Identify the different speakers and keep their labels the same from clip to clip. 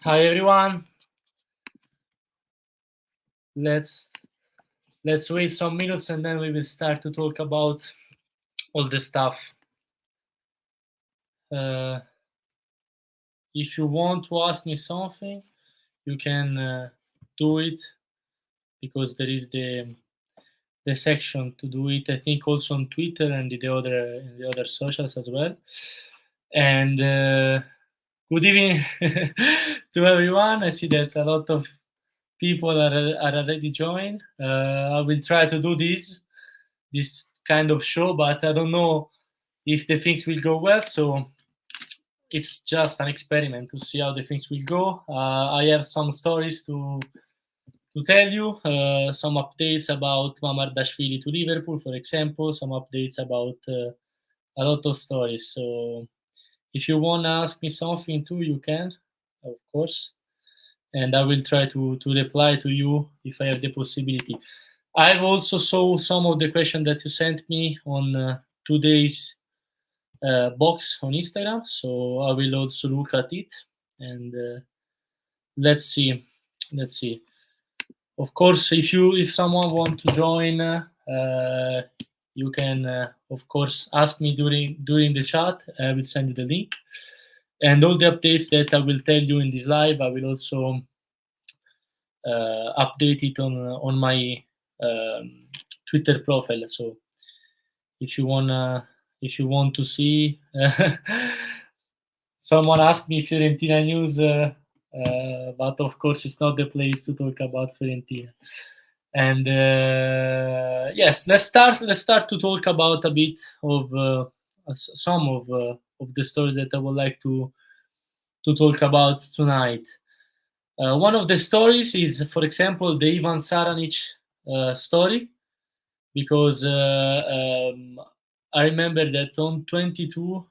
Speaker 1: Hi everyone. Let's let's wait some minutes and then we will start to talk about all the stuff. Uh, if you want to ask me something, you can do it because there is the section to do it. I think also on Twitter and the other socials as well. And good evening to everyone. I see that a lot of people are already joined. I will try to do this kind of show, but I don't know if the things will go well. So it's just an experiment to see how the things will go. I have some stories to tell you, some updates about Mamardashvili to Liverpool, for example, some updates about a lot of stories. So if you want to ask me something too, you can, of course, and I will try to reply to you if I have the possibility. I've also saw some of the questions that you sent me on today's box on Instagram, so I will also look at it and let's see. Let's see. Of course, if someone want to join, you can of course ask me during the chat. I will send you the link, and all the updates that I will tell you in this live, I will also update it on my Twitter profile. So if you want to see, someone asked me Fiorentina news, but of course it's not the place to talk about Fiorentina. And yes, let's start to talk about a bit of some of the stories that I would like to talk about tonight. One of the stories is, for example, the Ivan Saranic story, because I remember that on 22nd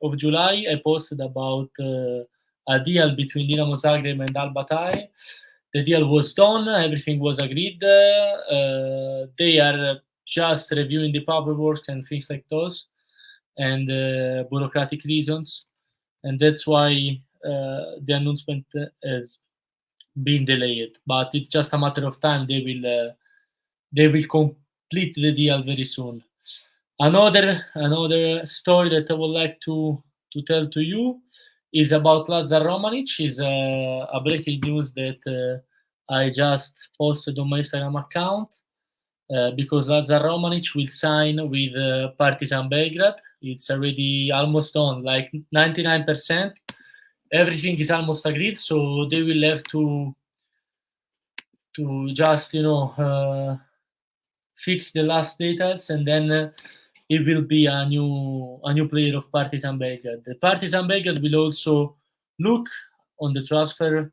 Speaker 1: of July, I posted about a deal between Dinamo Zagreb and Al Batai. The deal was done, everything was agreed. They are just reviewing the paperwork and things like those, and bureaucratic reasons, and that's why the announcement has been delayed. But it's just a matter of time. They will complete the deal very soon. Another story that I would like to tell to you is about Lazar Romanic. Is a breaking news that I just posted on my Instagram account, because Lazar Romanic will sign with Partizan Belgrade. It's already almost done, like 99%. Everything is almost agreed, so they will have to just fix the last details, and then it will be a new player of Partizan Belgrade. The Partizan Belgrade will also look on the transfer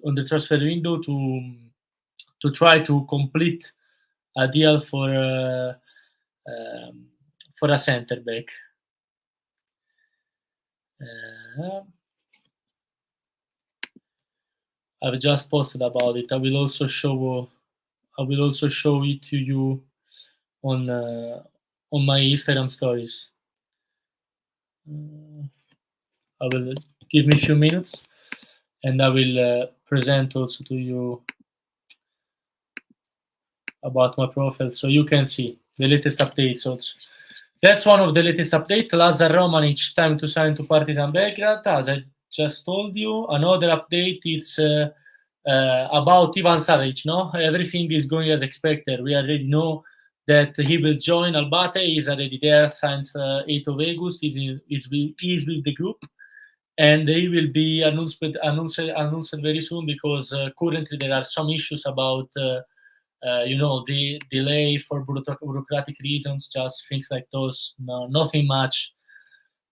Speaker 1: window to try to complete a deal for a center back. I've just posted about it. I will also show it to you on my Instagram stories. I will give me a few minutes, and I will present also to you about my profile, so you can see the latest updates also. That's one of the latest updates. Lazar Romanic, time to sign to Partizan Belgrade, as I just told you. Another update is about Ivan Saranic. No, everything is going as expected. We already know that he will join Albate. He's already there since 8th of August. He's with the group, and he will be announced very soon, because currently there are some issues about the delay for bureaucratic reasons, just things like those. No, nothing much,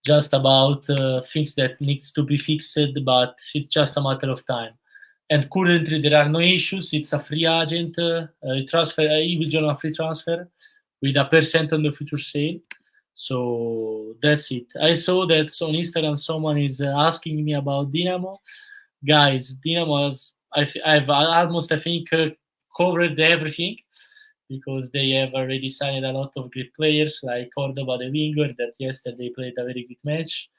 Speaker 1: just about things that needs to be fixed, but it's just a matter of time. And currently there are no issues. It's a free agent transfer. He will join a free transfer with a percent on the future sale. So that's it. I saw that on Instagram someone is asking me about Dinamo. Guys, Dinamo has, I've almost, I think, covered everything, because they have already signed a lot of great players like Cordoba, the winger, that yesterday played a very good match.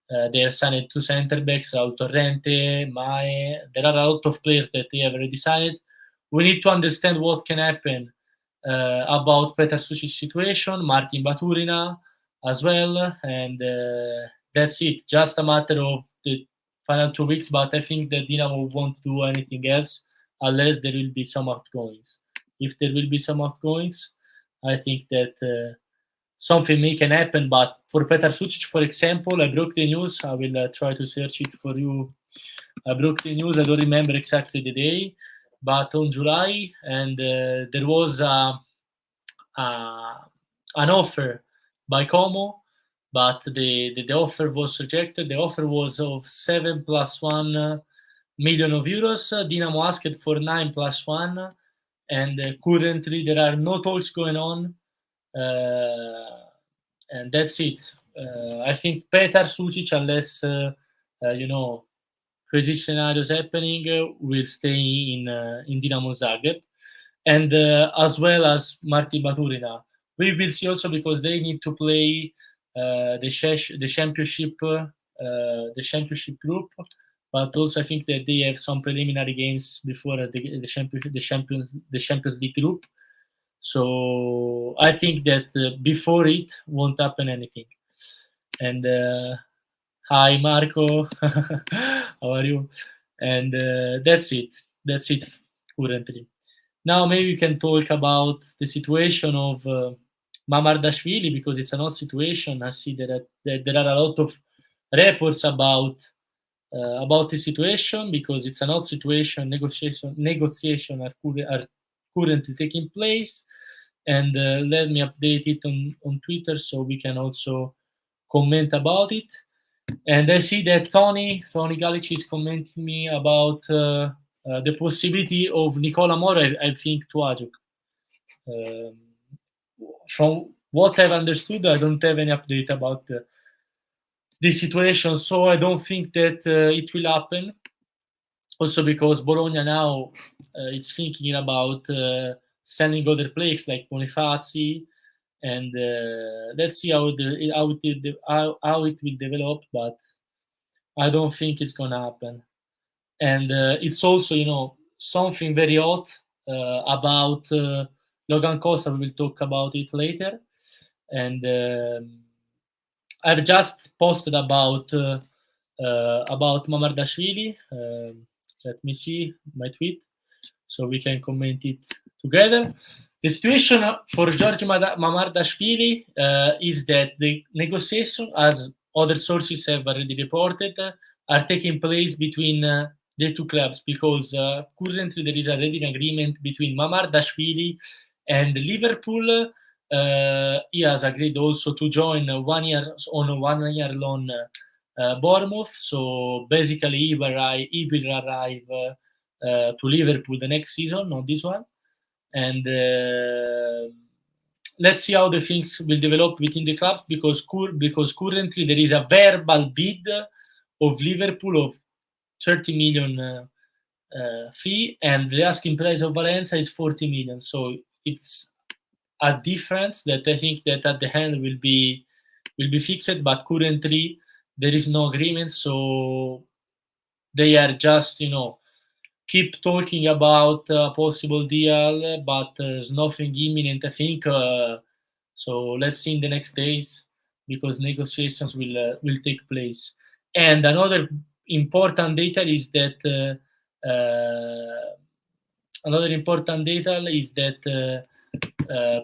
Speaker 1: They have signed 2 center backs, Raul Torrente, Mae. There are a lot of players that they have already signed. We need to understand what can happen about Petar Sucic's situation, Martin Baturina as well, and that's it. Just a matter of the final 2 weeks, but I think that Dinamo won't do anything else unless there will be some outgoings. If there will be some outgoings, I think that something may can happen. But for Petar Sucic, for example, I broke the news. I will try to search it for you. I broke the news. I don't remember exactly the day, but on July, and there was an offer by Como, but the offer was rejected. The offer was of 7 plus 1 million of euros. Dinamo asked for 9 plus 1, and currently there are no talks going on, and that's it. I think Petar Sucic, unless crazy scenarios happening, will stay in Dinamo Zagreb, and as well as Martin Baturina. We will see also because they need to play the championship group, but also I think that they have some preliminary games before the Champions League group. So I think that before it won't happen anything. And hi Marco, how are you? And that's it. That's it currently. Now maybe we can talk about the situation of Mamardashvili, because it's an odd situation. I see that there are a lot of reports about the situation, because it's an odd situation. Negotiation are currently taking place, and let me update it on Twitter so we can also comment about it. And I see that Tony Galic is commenting me about the possibility of Nicola Moro, I think, to Ajuk. From what I've understood, I don't have any update about the situation, so I don't think that it will happen. Also because Bologna now is thinking about selling other players like Bonifazi, and let's see how it will develop, but I don't think it's gonna happen. And it's also something very odd about Logan Costa. We will talk about it later. And I've just posted about Mamardashvili. Let me see my tweet so we can comment it together. The situation for George Mamardashvili is that the negotiation, as other sources have already reported, are taking place between the two clubs, because currently there is already an agreement between Mamardashvili and Liverpool. He has agreed also to join 1 year on a 1 year loan Bournemouth. So basically, he will arrive to Liverpool the next season, not this one. And let's see how the things will develop within the club, because currently there is a verbal bid of Liverpool of 30 million fee, and the asking price of Valencia is 40 million. So it's a difference that I think that at the end will be fixed, but currently there is no agreement. So they are just keep talking about a possible deal, but there's nothing imminent, I think. So let's see in the next days, because negotiations will take place. And another important detail is that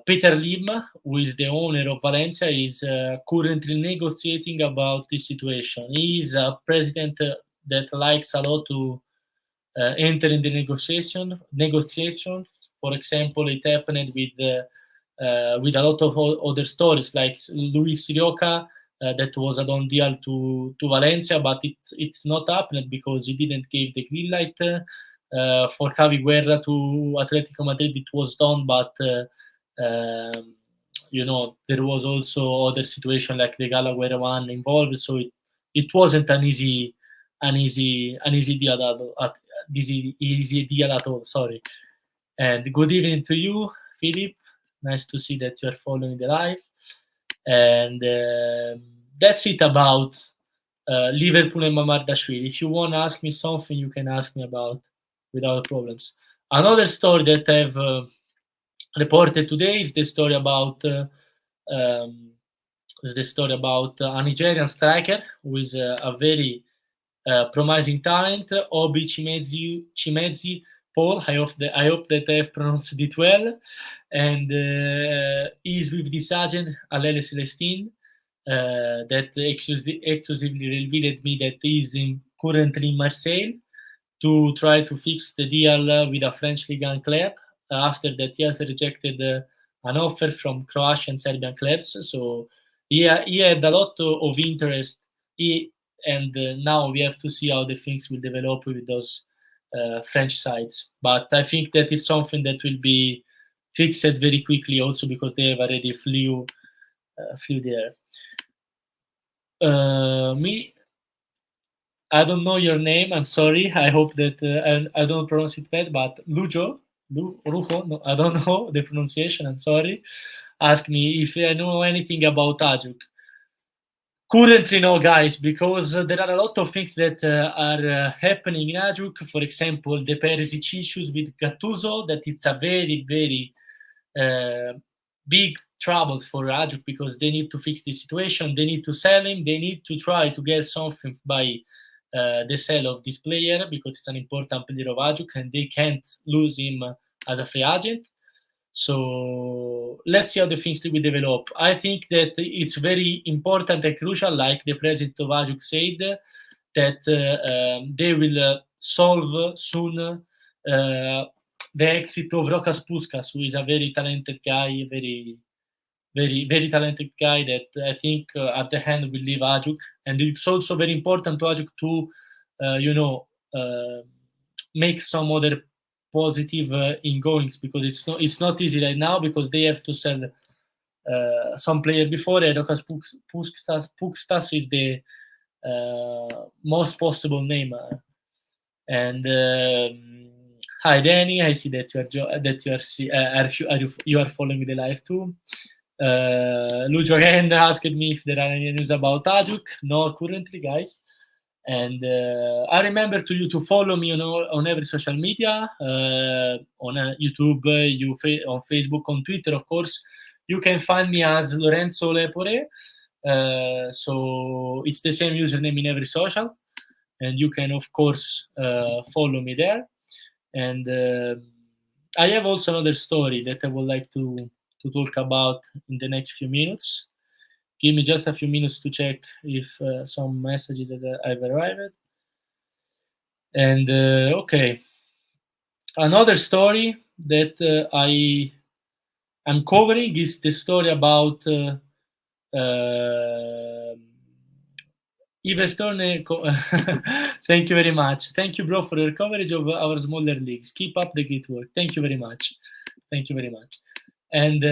Speaker 1: Peter Lim, who is the owner of Valencia, is currently negotiating about this situation. He is a president that likes a lot to enter in the negotiations. For example, it happened with a lot of other stories, like Luis Rioca, that was a done deal to Valencia, but it's not happened because he didn't give the green light. For Javi Guerra to Atletico Madrid, it was done, but there was also other situation like the Gallagher one involved, so it wasn't an easy deal at all. Sorry. And good evening to you, Philip. Nice to see that you are following the live. And that's it about Liverpool and Mamardashvili. If you want to ask me something, you can ask me about without problems. Another story that I've reported today is the story about a Nigerian striker who is a very promising talent, Obi Chimezi Paul. I hope that I have pronounced it well. And he's with this agent, Alele Celestine, that exclusively revealed me that he's currently in Marseille to try to fix the deal with a French Ligue 1 club. After that, he has rejected an offer from Croatian Serbian clubs. So he had a lot of interest. And now we have to see how the things will develop with those French sides. But I think that is something that will be fixed very quickly, also because they have already flew there. I don't know your name. I'm sorry. I hope that I don't pronounce it bad, but Rujo, no, I don't know the pronunciation. I'm sorry. Ask me if I know anything about Ajuk. Currently, no, guys, because there are a lot of things that are happening in Ajuk. For example, the Perisic issues with Gattuso, that it's a very, very big trouble for Ajuk because they need to fix the situation. They need to sell him. They need to try to get something by the sale of this player because it's an important player of Ajuk and they can't lose him as a free agent. So let's see how the things will develop. I think that it's very important and crucial, like the president of Ajuk said, that they will solve soon the exit of Rokas Puskas, who is a very talented guy, very, very, very talented guy that I think at the end will leave Ajuk. And it's also very important to Ajuk to, make some other positive ingoings because it's not easy right now because they have to sell some player before. Rokas Puskas is the most possible name. And hi Danny, I see that you are following the live too. Lucio again asked me if there are any news about Ajuk. No, currently, guys. And I remember to you to follow me on every social media, on YouTube, on Facebook, on Twitter, of course. You can find me as Lorenzo Lepore. So it's the same username in every social. And you can, of course, follow me there. And I have also another story that I would like to talk about in the next few minutes. Give me just a few minutes to check if some messages that I've arrived. And okay, another story that I'm covering is the story about Yves Torne. Thank you very much. Thank you, bro, for your coverage of our smaller leagues. Keep up the great work. Thank you very much. Thank you very much. And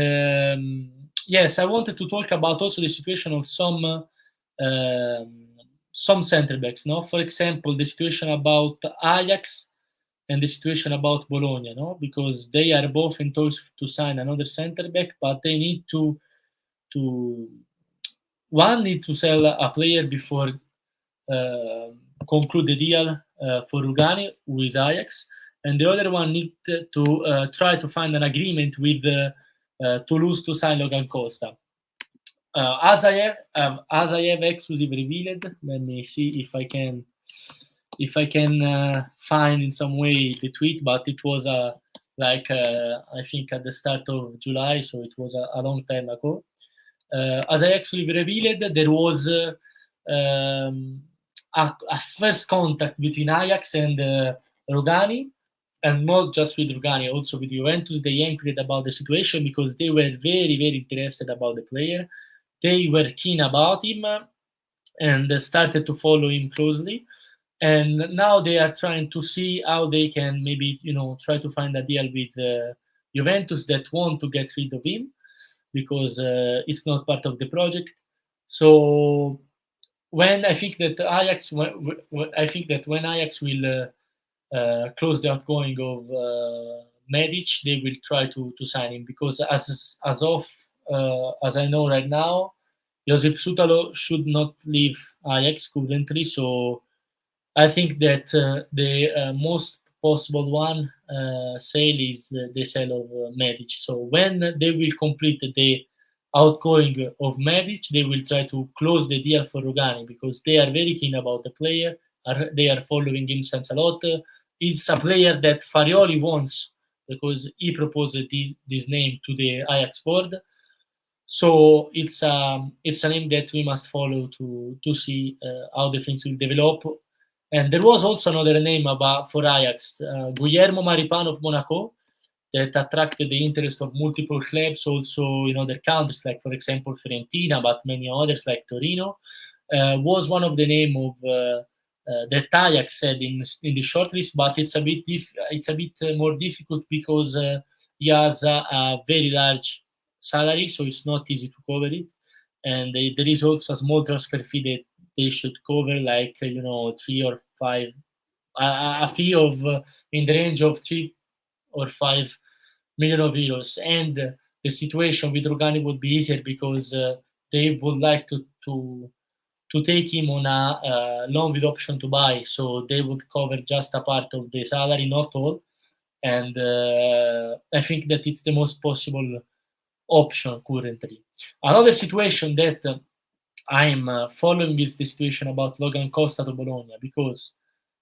Speaker 1: yes, I wanted to talk about also the situation of some center backs. No, for example, the situation about Ajax and the situation about Bologna. No, because they are both in talks to sign another center back, but they need to one need to sell a player before conclude the deal for Rugani, who is Ajax, and the other one need to try to find an agreement with Toulouse to sign Logan Costa. As I have exclusively revealed, let me see if I can find in some way the tweet, but it was I think at the start of July, so it was a long time ago. As I actually revealed, there was a first contact between Ajax and Rugani, and not just with Rugani, also with Juventus. They inquired about the situation because they were very, very interested about the player. They were keen about him and started to follow him closely. And now they are trying to see how they can maybe, try to find a deal with Juventus that want to get rid of him because it's not part of the project. So when I think that Ajax will close the outgoing of Medic, they will try to sign him because as I know right now, Josip Sutalo should not leave Ajax currently, so I think that the most possible one sale is the sale of Medic. So when they will complete the outgoing of Medic, they will try to close the deal for Rugani because they are very keen about the player. They are following him since a lot. It's a player that Farioli wants because he proposed this name to the Ajax board. So it's a name that we must follow to see how the things will develop. And there was also another name about for Ajax, Guillermo Maripan of Monaco, that attracted the interest of multiple clubs also in other countries, like for example Fiorentina, but many others like Torino. Was one of the name of that Ajax said in the shortlist, but it's a bit more difficult because he has a very large salary, so it's not easy to cover it. And there is also a small transfer fee that they should cover, like 3 or 5, a fee of in the range of 3 or 5 million of euros. And the situation with Rugani would be easier because they would like to take him on a loan with option to buy, so they would cover just a part of the salary, not all. And I think that it's the most possible option currently. Another situation that I'm following is the situation about Logan Costa to Bologna, because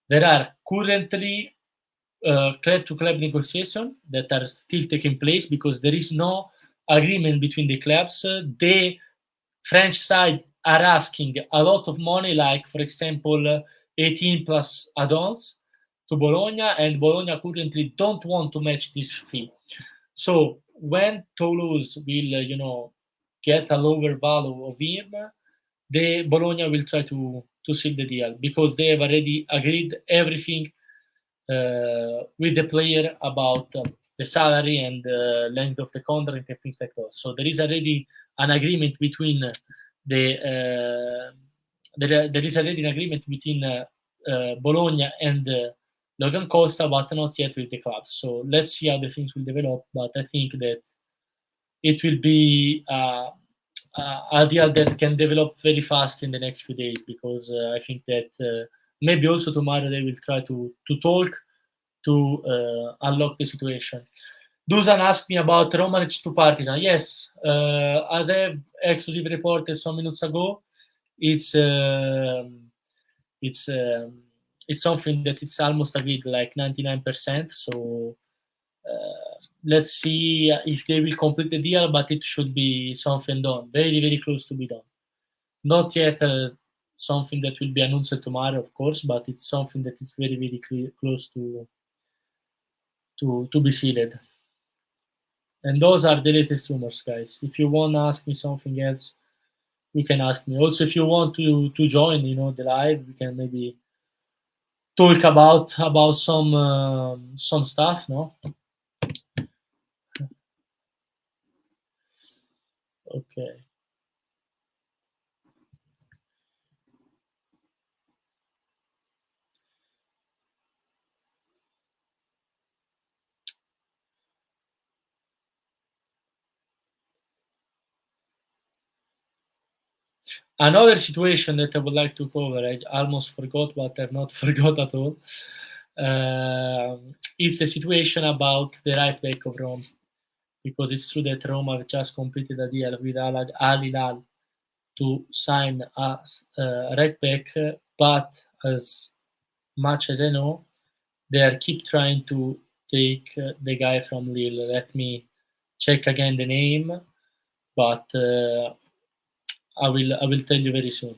Speaker 1: there are currently club-to-club negotiations that are still taking place because there is no agreement between the clubs. The French side are asking a lot of money, like for example 18 plus add-ons to Bologna, and Bologna currently don't want to match this fee. So when Toulouse will, get a lower value of him, the Bologna will try to seal the deal because they have already agreed everything with the player about the salary and the length of the contract and things like that. So there is already an agreement between there is already an agreement between Bologna and Logan Costa, but not yet with the club. So let's see how the things will develop. But I think that it will be a deal that can develop very fast in the next few days because I think that maybe also tomorrow they will try to talk to unlock the situation. Dusan asked me about Romanich to Partizan. Yes, as I have actually reported some minutes ago, it's it's um, it's something that it's almost agreed, like 99%. So let's see if they will complete the deal, but it should be something done, very very close to be done. Not yet something that will be announced tomorrow, of course, but it's something that is very very close to be sealed. And those are the latest rumors, guys. If you want to ask me something else, you can ask me. Also, if you want to join, the live, we can maybe talk about some stuff. No, okay. Another situation that I would like to cover, I almost forgot, but I've not forgot at all. It's the situation about the right back of Rome, because it's true that Rome have just completed a deal with Al Hilal to sign a right back, but as much as I know, they are keep trying to take the guy from Lille. Let me check again the name, but I will tell you very soon.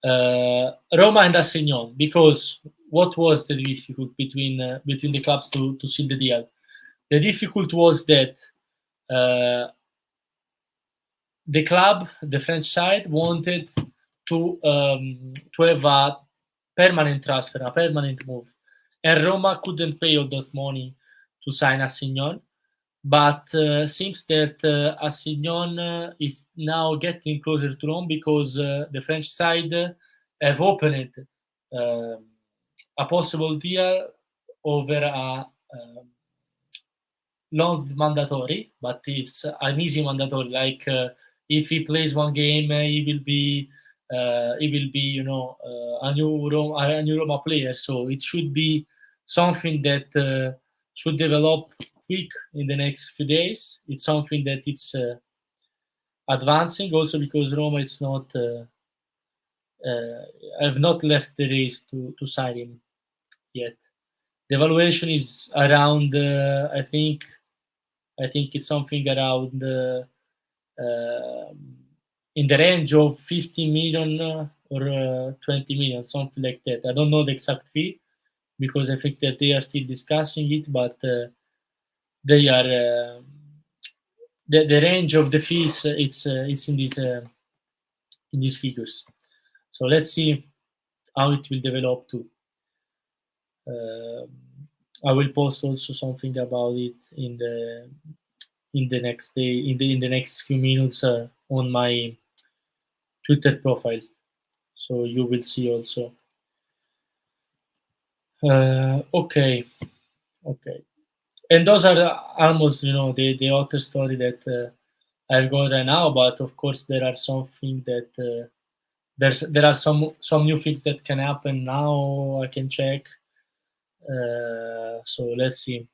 Speaker 1: Roma and Assignon, because what was the difficult between the clubs to seal the deal? The difficult was that the club, the French side, wanted to have a permanent transfer, a permanent move, and Roma couldn't pay all that money to sign Assignon. But seems that Assignon is now getting closer to Rome because the French side have opened a possible deal over a loan mandatory, but it's an easy mandatory. Like if he plays one game, he will be a new Roma player. So it should be something that should develop quick in the next few days. It's something that it's advancing also because Roma is not have not left the race to sign him yet. The evaluation is around I think it's something around in the range of 50 million or 20 million, something like that. I don't know the exact fee because I think that they are still discussing it, but they are the range of the fees. It's in these figures. So let's see how it will develop too. I will post also something about it in the next day in the next few minutes on my Twitter profile, so you will see also. Okay, and those are almost the other story that I've got right now. But of course, there are something that there are some new things that can happen now. I can check. So let's see.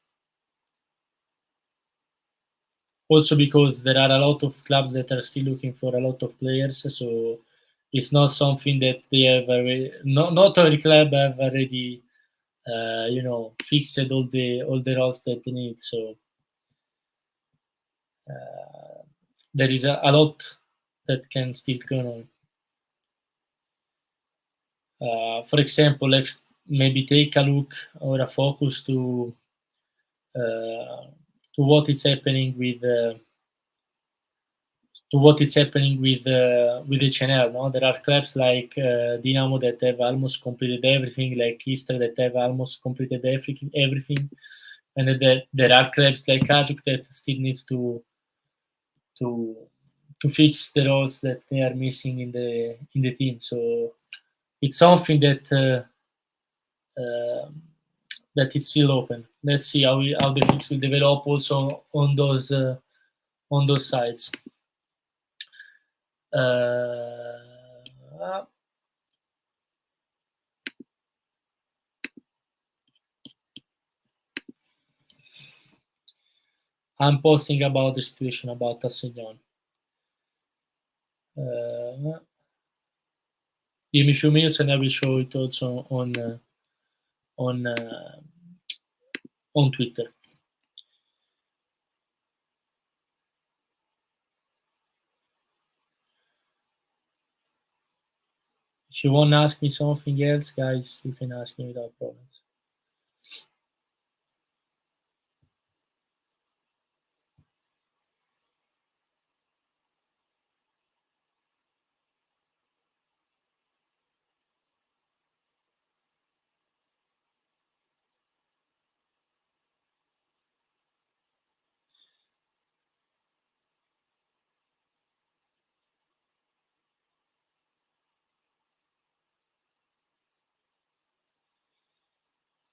Speaker 1: Also because there are a lot of clubs that are still looking for a lot of players, so it's not something that they have already. Not every club have already, fixed all the roles that they need. So there is a lot that can still go on. For example, let's maybe take a look or a focus to what is happening with the channel. No, there are clubs like Dinamo that have almost completed everything, like Istra that have almost completed everything, and there are clubs like Hajduk that still needs to to fix the roles that they are missing in the team. So it's something that it's still open. Let's see how the things will develop also on those sides. I'm posting about the situation about Tassignon. Give me a few minutes and I will show it also on Twitter. If you want to ask me something else, guys, you can ask me without problems.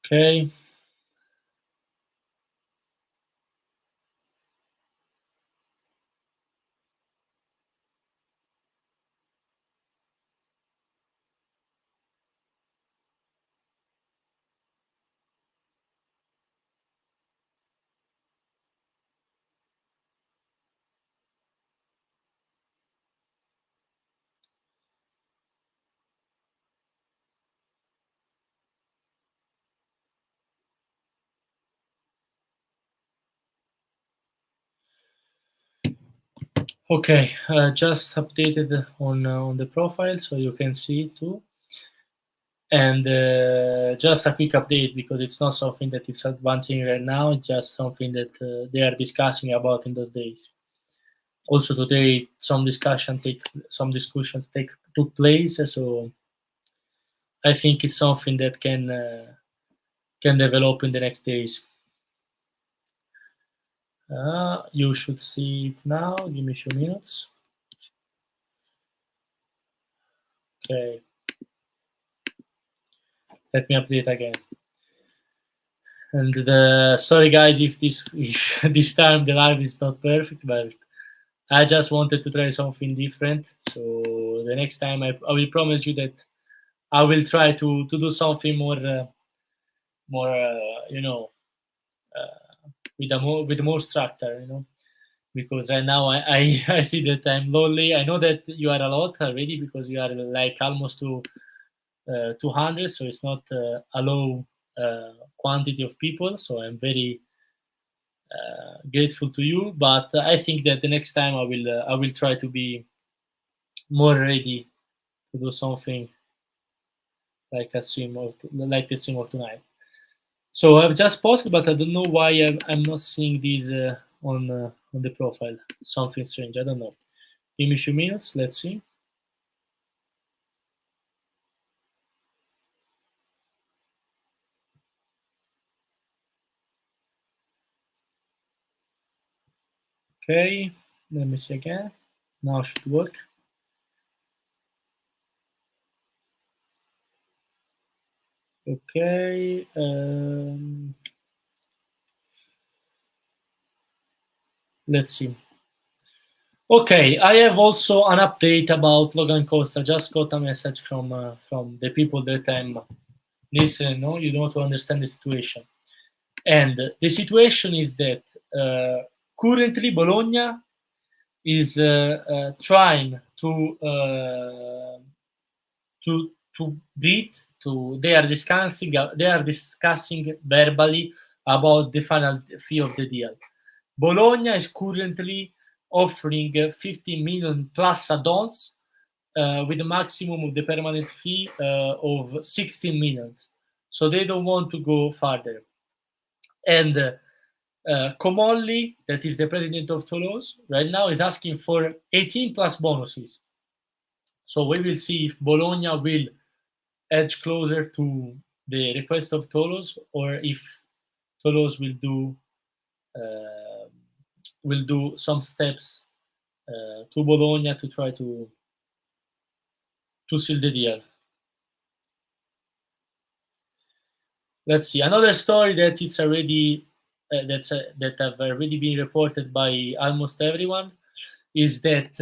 Speaker 1: Okay. Okay, just updated on the profile so you can see it too. And just a quick update because it's not something that is advancing right now. It's just something that they are discussing about in those days. Also today, some discussions took place. So I think it's something that can develop in the next days. You should see it now. Give me a few minutes. Okay. Let me update again. And sorry guys if this time the live is not perfect, but I just wanted to try something different. So the next time I will promise you that I will try to do something more with more structure, because right now I see that I'm lonely. I know that you are a lot already because you are like almost to 200, so it's not a low quantity of people. So I'm very grateful to you. But I think that the next time I will try to be more ready to do something like the stream of tonight. So I've just posted, but I don't know why I'm not seeing these on the profile. Something strange. I don't know. Give me a few minutes. Let's see. Okay. Let me see again. Now it should work. Okay. Let's see. Okay, I have also an update about Logan Costa. Just got a message from the people that I'm listening. No, you don't understand the situation. And the situation is that currently Bologna is trying to beat. They are discussing verbally about the final fee of the deal. Bologna is currently offering 15 million plus add-ons with a maximum of the permanent fee of 16 million. So they don't want to go further. And Comolli, that is the president of Toulouse, right now is asking for 18 plus bonuses. So we will see if Bologna will edge closer to the request of Toulouse, or if Toulouse uh, will do some steps to Bologna to try to seal the deal. Let's see another story that it's already that have already been reported by almost everyone is that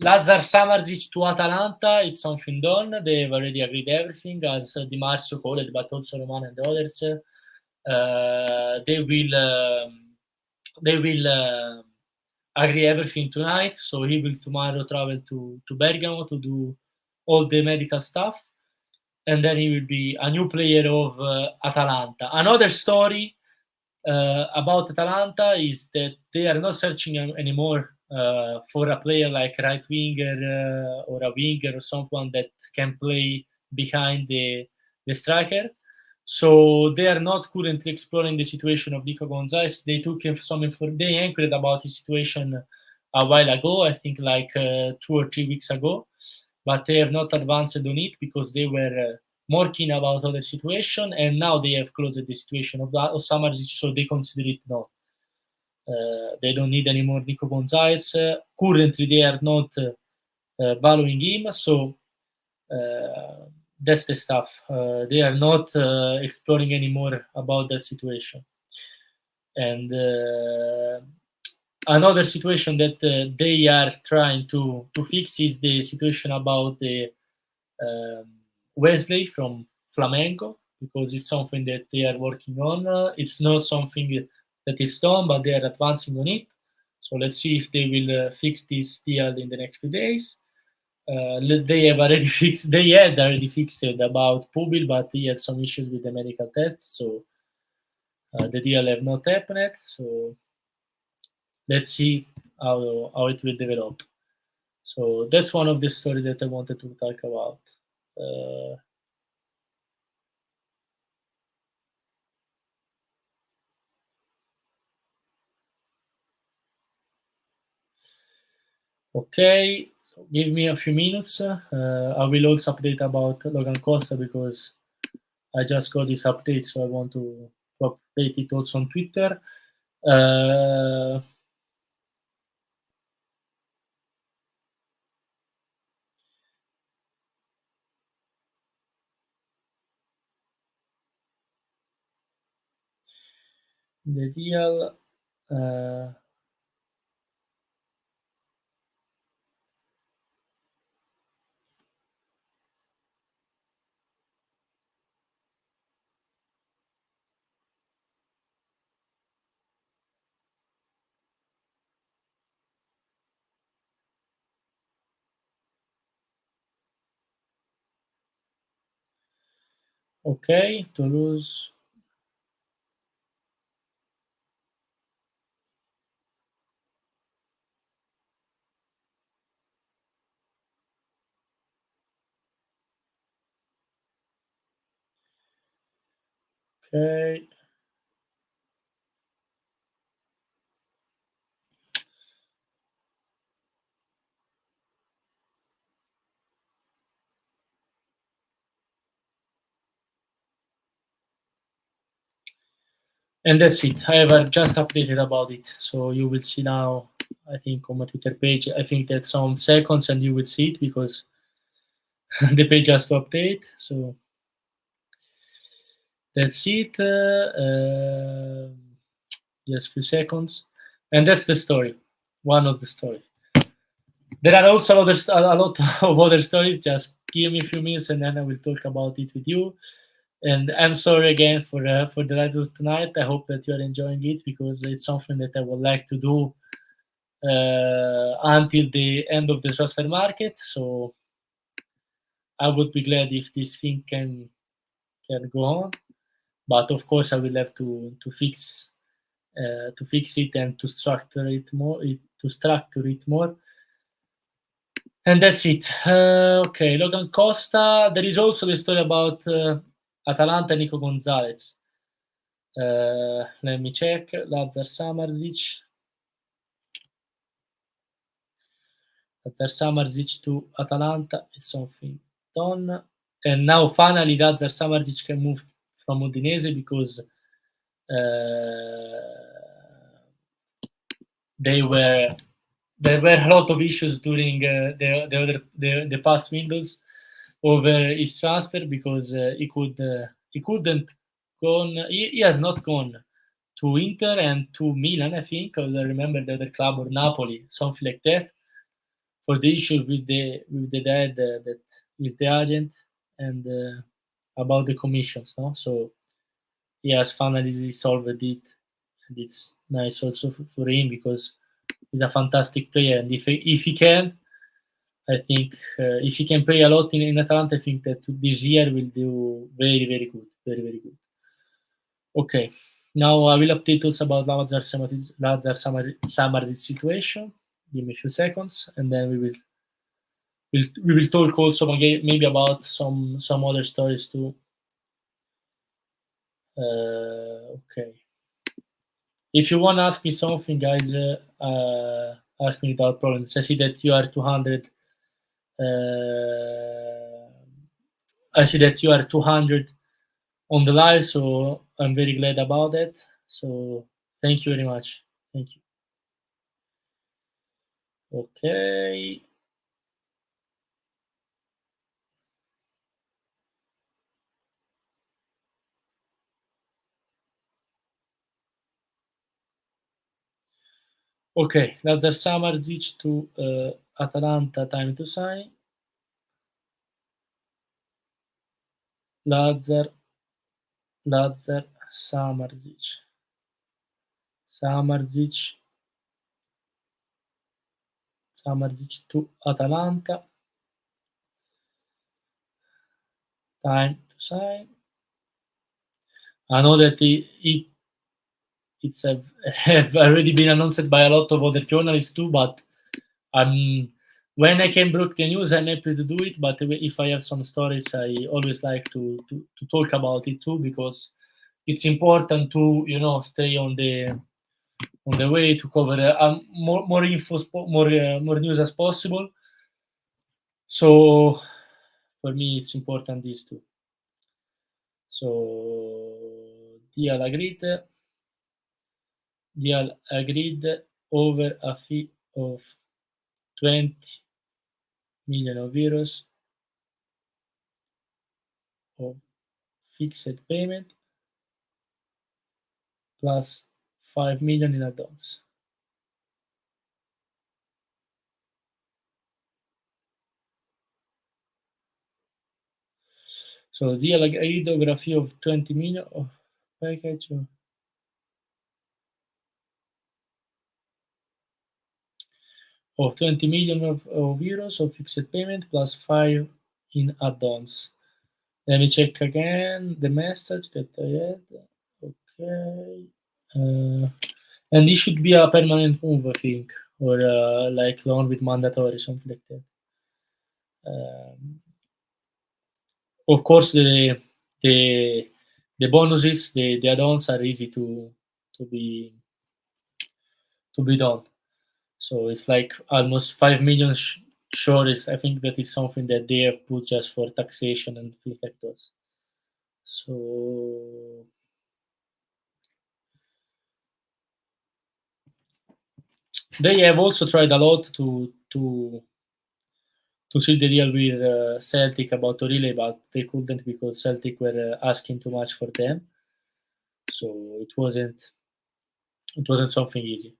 Speaker 1: Lazar Samardzic to Atalanta is something done. They've already agreed everything, as Di Marzio called it, but also Roman and others. They will agree everything tonight. So he will tomorrow travel to Bergamo to do all the medical stuff, and then he will be a new player of Atalanta. Another story about Atalanta is that they are not searching anymore for a player like right winger or a winger or someone that can play behind the striker. So they are not currently exploring the situation of Nico Gonzalez. They took some they inquired about his situation a while ago, I think like 2 or 3 weeks ago, but they have not advanced on it because they were more keen about other situation, and now they have closed the situation of Samardzic, so they consider it no. They don't need any more Nico Gonzalez. Currently, they are not valuing him, so uh, that's the stuff. They are not exploring anymore about that situation. And another situation that they are trying to fix is the situation about the um, Wesley from Flamengo, because it's something that they are working on. It's not something that is done, but they are advancing on it. So let's see if they will fix this deal in the next few days. They have already fixed. They had already fixed it about Pubil, but he had some issues with the medical test, so the deal have not happened. So let's see how it will develop. So that's one of the stories that I wanted to talk about. Uh, Okay, so give me a few minutes. I will also update about Logan Costa because I just got this update, so I want to update it also on Twitter. Uh, the deal. Uh, Okay, Toulouse. Okay. And that's it. I have just updated about it. So you will see now, I think, on my Twitter page. I think that some seconds and you will see it because the page has to update. So that's it. Just a few seconds. And that's the story. One of the stories. There are also a lot of other stories. Just give me a few minutes and then I will talk about it with you. And I'm sorry again for the live of tonight. I hope that you are enjoying it because it's something that I would like to do until the end of the transfer market. So I would be glad if this thing can go on. But of course, I will have to fix it and to structure it more. And that's it. Okay, Logan Costa. There is also the story about Atalanta Nico Gonzalez. Let me check. Lazar Samardzic. Lazar Samardzic to Atalanta is something done. And now finally Lazar Samardzic can move from Udinese because they were there were a lot of issues during the past windows over his transfer because he couldn't gone he has not gone to Inter and to Milan, I think, or I remember the other club or Napoli, something like that, for the issue with the dad that is the agent and about the commissions. No, so he has finally solved it, and it's nice also for him because he's a fantastic player, and if he can, I think if he can play a lot in Atalanta, I think that this year will do very very good, very very good. Okay, now I will update also about Lazar situation. Give me a few seconds, and then we will talk also maybe about some other stories too. Okay. If you want to ask me something, guys, ask me without problems. I see that you are 200. I see that you are 200 on the live, so I'm very glad about that. So thank you very much. Thank you. Okay. Okay, Lazar Samardzic to Atalanta, time to sign. Lazar Samardzic. Samardzic to Atalanta. Time to sign. I know that it's have already been announced by a lot of other journalists too, but when I can break the news, I'm happy to do it. But if I have some stories, I always like to talk about it too because it's important to stay on the way to cover more info, more news as possible. So for me, it's important these two. So deal agreed over a fee of 20 million of euros of fixed payment plus 5 million in advance. So deal agreed over a fee of 20 million of package of 20 million of euros of fixed payment plus 5 in add-ons. Let me check again the message that I had. Okay. And this should be a permanent move, I think, or like loan with mandatory, something like that. Of course, the the bonuses, the add-ons are easy to be to be done. So it's like almost 5 million sure. Is I think that is something that they have put just for taxation and things like those. So they have also tried a lot to seal the deal with Celtic about O'Reilly, but they couldn't because Celtic were asking too much for them. So it wasn't something easy.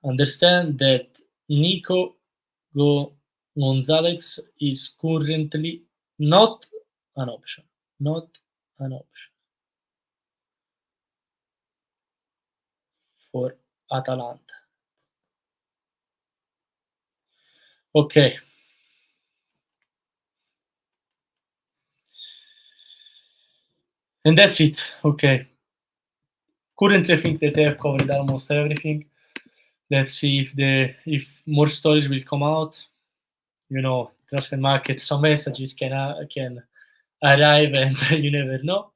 Speaker 1: Understand that Nico Gonzalez is currently not an option. Not an option for Atalanta. Okay. And that's it. Okay. Currently, I think that they have covered almost everything. Let's see if more stories will come out. Transfer market. Some messages can arrive, and you never know.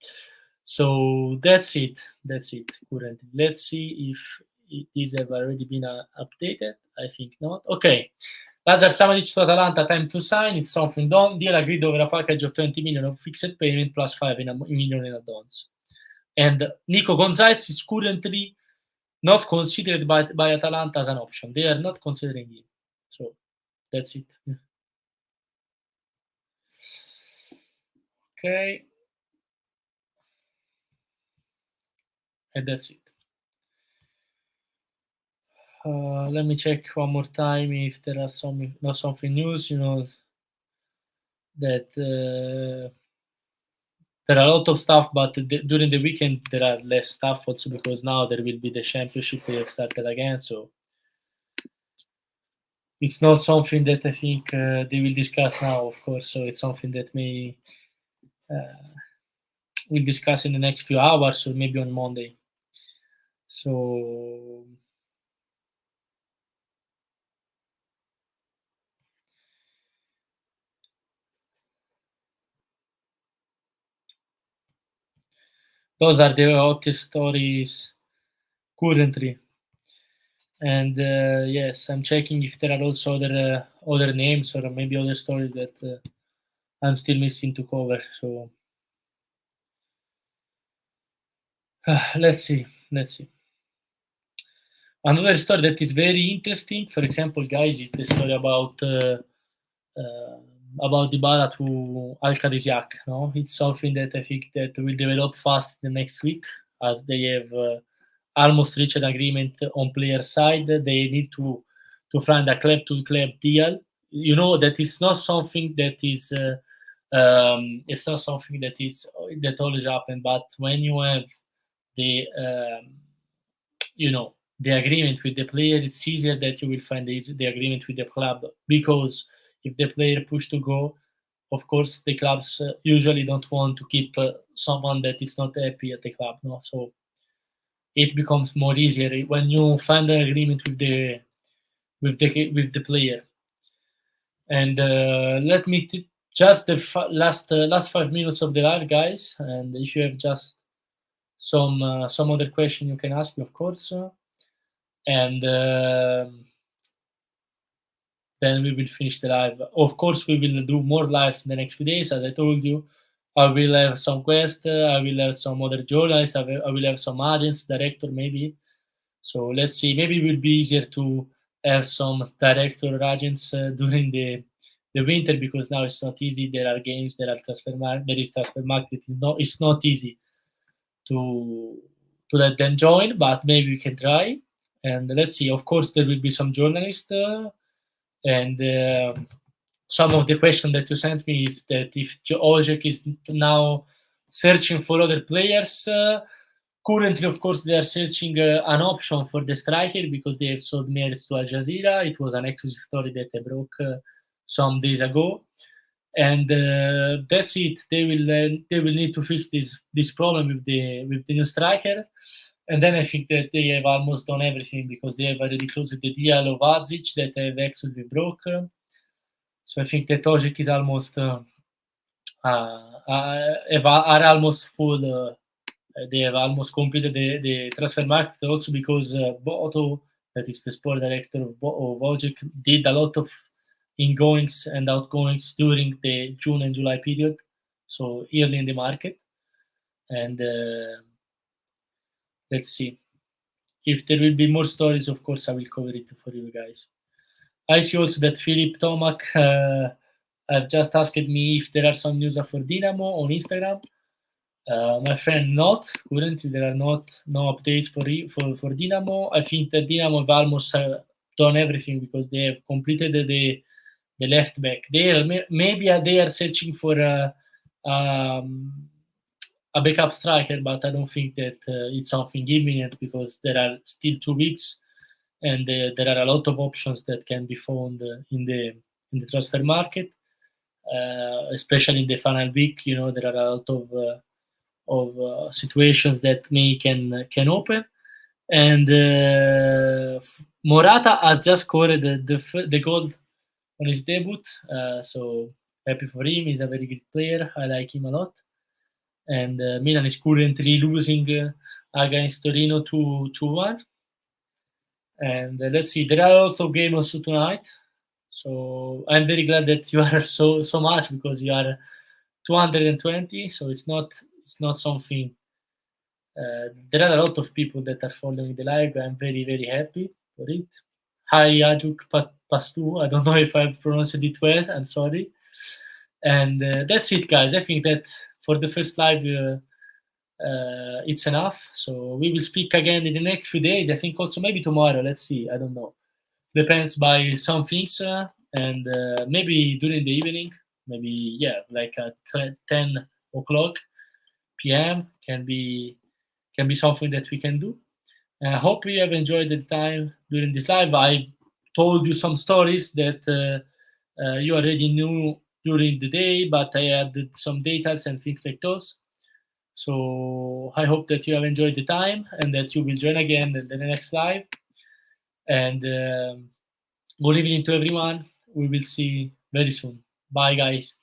Speaker 1: So that's it. That's it. Currently, let's see if these have already been updated. I think not. Okay. Lazar Samadic to Atalanta, time to sign. It's something done. Deal agreed over a package of 20 million of fixed payment plus 5 million in advance. And Nico Gonzalez is currently not considered by Atalanta as an option. They are not considering him. So that's it. Okay. And that's it. Let me check one more time if there are something news. That there are a lot of stuff, but during the weekend there are less stuff also because now there will be the championship they have started again. So it's not something that I think they will discuss now, of course. So it's something that we'll discuss in the next few hours or maybe on Monday. So those are the hottest stories currently. And yes, I'm checking if there are also other names or maybe other stories that I'm still missing to cover. So let's see. Another story that is very interesting, for example, guys, is the story about Dybala to Al-Qadisiak. No, it's something that I think that will develop fast the next week, as they have almost reached an agreement on player side. They need to find a club-to-club deal. That it's not something that is. It's not something that always happen. But when you have the the agreement with the player, it's easier that you will find the agreement with the club, because if the player push to go, of course the clubs usually don't want to keep someone that is not happy at the club. No, so it becomes more easier when you find an agreement with the player. And let me just the last 5 minutes of the live, guys. And if you have just some other question, you can ask me, of course. And then we will finish the live. Of course, we will do more lives in the next few days. As I told you, I will have some guests. I will have some other journalists. I will have some agents, director maybe. So let's see. Maybe it will be easier to have some director or agents during the winter, because now it's not easy. There are games. There is transfer market. It's not easy to let them join, but maybe we can try. And let's see. Of course, there will be some journalists. And some of the questions that you sent me is that if Ojek is now searching for other players. Currently, of course, they are searching an option for the striker because they have sold Meres to Al Jazeera. It was an exclusive story that I broke some days ago. and that's it. They will need to fix this problem with the new striker, and then I think that they have almost done everything because they have already closed the deal of Adzic that have actually broke. So I think that Ojic is almost are almost full. They have almost completed the transfer market also because Boto, that is the sport director of Ojic, did a lot of ingoings and outgoings during the June and July period, so early in the market. And let's see. If there will be more stories, of course, I will cover it for you guys. I see also that Philip Tomac have just asked me if there are some news for Dynamo on Instagram. My friend, not currently. There are no updates for Dynamo. I think that Dynamo have almost done everything because they have completed the left back. Maybe they are searching for a backup striker, but I don't think that it's something imminent because there are still 2 weeks and there are a lot of options that can be found in the transfer market, especially in the final week. You know, there are a lot of situations that can open. And Morata has just scored the goal on his debut, so happy for him. He's a very good player. I like him a lot. And Milan is currently losing against Torino 2-1. And let's see, there are also games also tonight. So I'm very glad that you are so much because you are 220. So it's not something. There are a lot of people that are following the live. I'm very happy for it. Hi Ajuk Pastu. I don't know if I've pronounced it well. I'm sorry. And that's it, guys. I think that for the first live, it's enough. So we will speak again in the next few days. I think also maybe tomorrow. Let's see. I don't know. Depends by some things, and maybe during the evening. Maybe like at 10 o'clock p.m. can be something that we can do. I hope you have enjoyed the time during this live. I told you some stories that you already knew during the day, but I added some details and things like those. So I hope that you have enjoyed the time and that you will join again in the next live. And good evening to everyone. We will see very soon. Bye, guys.